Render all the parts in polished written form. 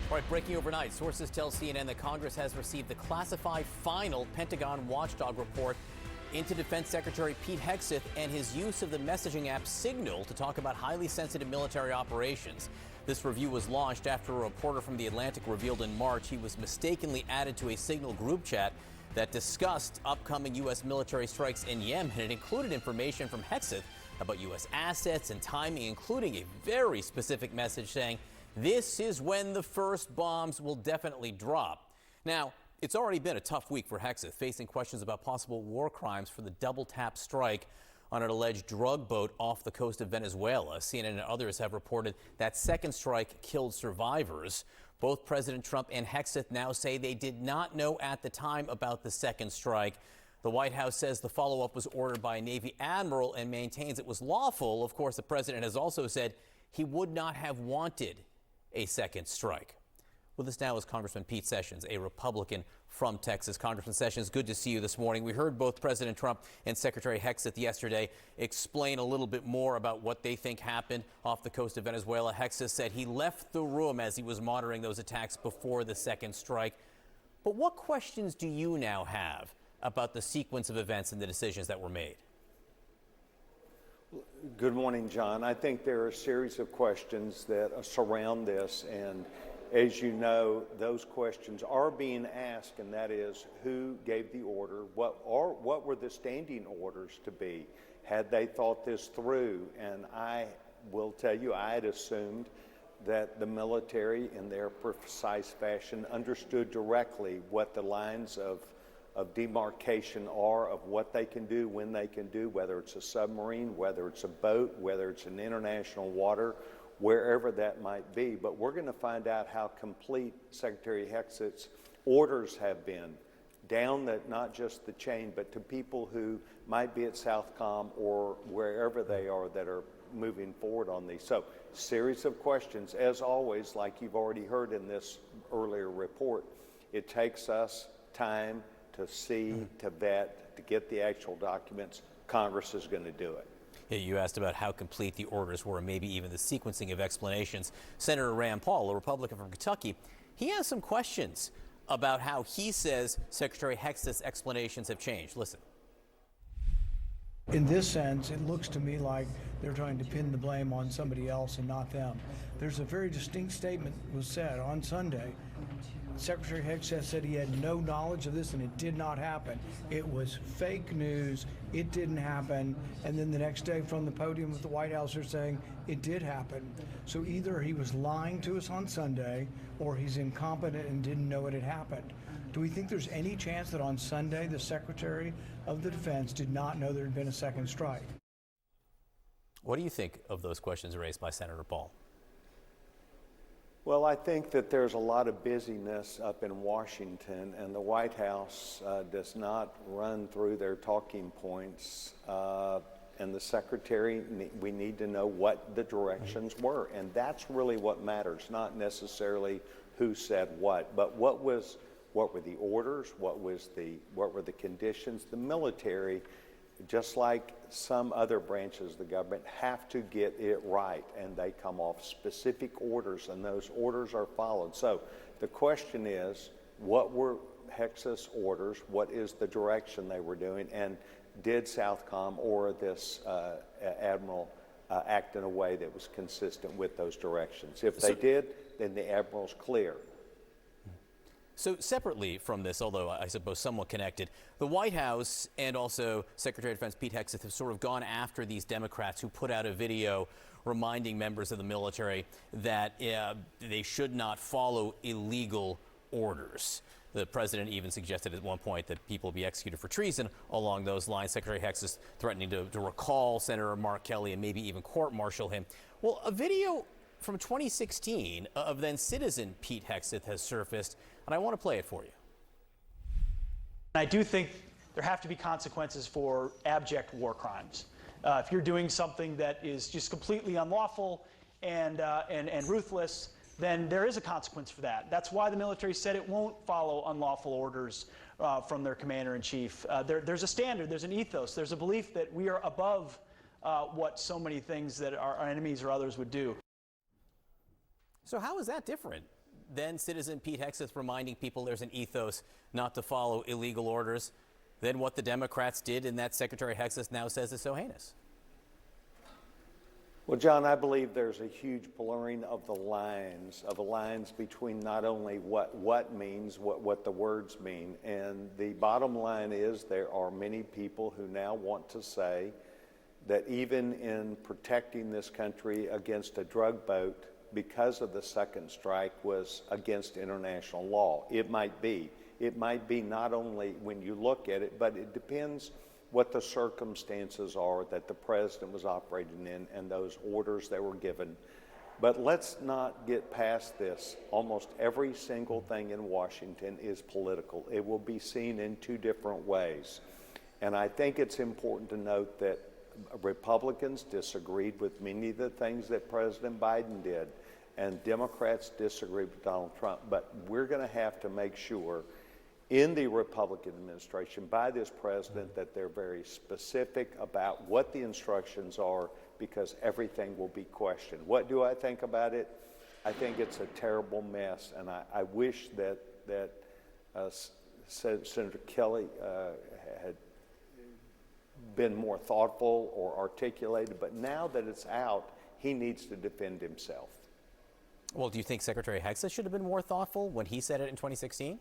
All right, breaking overnight, sources tell CNN that Congress has received the classified final Pentagon watchdog report into Defense Secretary Pete Hegseth and his use of the messaging app Signal to talk about highly sensitive military operations. This review was launched after a reporter from The Atlantic revealed in March he was mistakenly added to a Signal group chat that discussed upcoming U.S. military strikes in Yemen. It included information from Hegseth about U.S. assets and timing, including a very specific message saying, "This is when the first bombs will definitely drop." Now, it's already been a tough week for Hegseth, facing questions about possible war crimes for the double-tap strike on an alleged drug boat off the coast of Venezuela. CNN and others have reported that second strike killed survivors. Both President Trump and Hegseth now say they did not know at the time about the second strike. The White House says the follow-up was ordered by a Navy admiral and maintains it was lawful. Of course, the president has also said he would not have wanted a second strike. With us now is Congressman Pete Sessions, a Republican from Texas. Congressman Sessions, good to see you this morning. We heard both President Trump and Secretary Hegseth yesterday explain a little bit more about what they think happened off the coast of Venezuela. Hegseth said he left the room as he was monitoring those attacks before the second strike. But what questions do you now have about the sequence of events and the decisions that were made? Good morning, John. I think there are a series of questions that surround this, and as you know, those questions are being asked, and that is, who gave the order? What were the standing orders to be? Had they thought this through? And I will tell you, I had assumed that the military, in their precise fashion, understood directly what the lines of demarcation are of what they can do, when they can do, whether it's a submarine, whether it's a boat, whether it's in international water, wherever that might be. But we're going to find out how complete Secretary Hegseth's orders have been, down not just the chain, but to people who might be at Southcom or wherever they are that are moving forward on these. So, series of questions. As always, like you've already heard in this earlier report, it takes us time to see, to vet, to get the actual documents. Congress is going to do it. Yeah, you asked about how complete the orders were, maybe even the sequencing of explanations. Senator Rand Paul, a Republican from Kentucky, he has some questions about how he says Secretary Hegseth's explanations have changed. Listen. In this sense, it looks to me like they're trying to pin the blame on somebody else and not them. There's a very distinct statement that was said on Sunday. Secretary Hegseth said he had no knowledge of this and it did not happen. It was fake news. It didn't happen. And then the next day from the podium at the White House, they're saying it did happen. So either he was lying to us on Sunday or he's incompetent and didn't know it had happened. Do we think there's any chance that on Sunday the Secretary of the Defense did not know there had been a second strike? What do you think of those questions raised by Senator Paul? Well, I think that there's a lot of busyness up in Washington, and the White House does not run through their talking points. And the Secretary, we need to know what the directions were. And that's really what matters, not necessarily who said what, but what were the orders, what were the conditions. The military, just like some other branches of the government, have to get it right, and they come off specific orders, and those orders are followed. So the question is, what were Hegseth's orders? What is the direction they were doing? And did Southcom or this admiral act in a way that was consistent with those directions? If they did, then the admiral's clear. So separately from this, although I suppose somewhat connected, the White House and also Secretary of Defense Pete Hegseth have sort of gone after these Democrats who put out a video reminding members of the military that they should not follow illegal orders. The president even suggested at one point that people be executed for treason along those lines. Secretary Hegseth threatening to recall Senator Mark Kelly and maybe even court-martial him. Well, a video from 2016 of then citizen Pete Hegseth has surfaced, and I want to play it for you. I do think there have to be consequences for abject war crimes. If you're doing something that is just completely unlawful and ruthless, then there is a consequence for that. That's why the military said it won't follow unlawful orders from their commander-in-chief. There's a standard, there's an ethos, there's a belief that we are above what so many things that our enemies or others would do. So how is that different then citizen Pete Hegseth reminding people there's an ethos not to follow illegal orders, then what the Democrats did and that Secretary Hegseth now says is so heinous. Well, John, I believe there's a huge blurring of the lines between not only what means, what the words mean. And the bottom line is there are many people who now want to say that even in protecting this country against a drug boat because of the second strike was against international law. It might be. It might be not only when you look at it, but it depends what the circumstances are that the president was operating in and those orders that were given. But let's not get past this. Almost every single thing in Washington is political. It will be seen in two different ways. And I think it's important to note that Republicans disagreed with many of the things that President Biden did, and Democrats disagreed with Donald Trump. But we're going to have to make sure in the Republican administration by this president that they're very specific about what the instructions are, because everything will be questioned. What do I think about it? I think it's a terrible mess, and I wish that Senator Kelly had been more thoughtful or articulated, but now that it's out, he needs to defend himself. Well, do you think Secretary Hegseth should have been more thoughtful when he said it in 2016?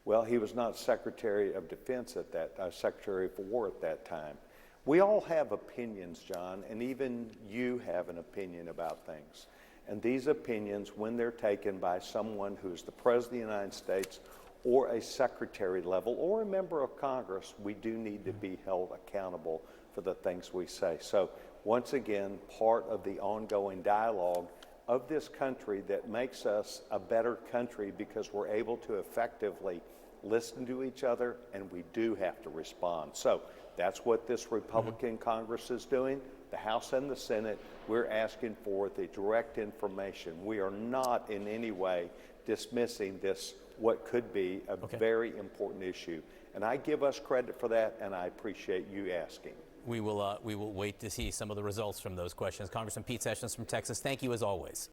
Well, he was not Secretary of Defense at that, Secretary of War at that time. We all have opinions, John, and even you have an opinion about things. And these opinions, when they're taken by someone who's the President of the United States or a secretary level or a member of Congress, we do need to be held accountable for the things we say. So once again, part of the ongoing dialogue of this country that makes us a better country because we're able to effectively listen to each other, and we do have to respond. So that's what this Republican Congress is doing. The House and the Senate, we're asking for the direct information. We are not in any way dismissing this, what could be a very important issue. And I give us credit for that, and I appreciate you asking. We will wait to see some of the results from those questions. Congressman Pete Sessions from Texas, thank you as always.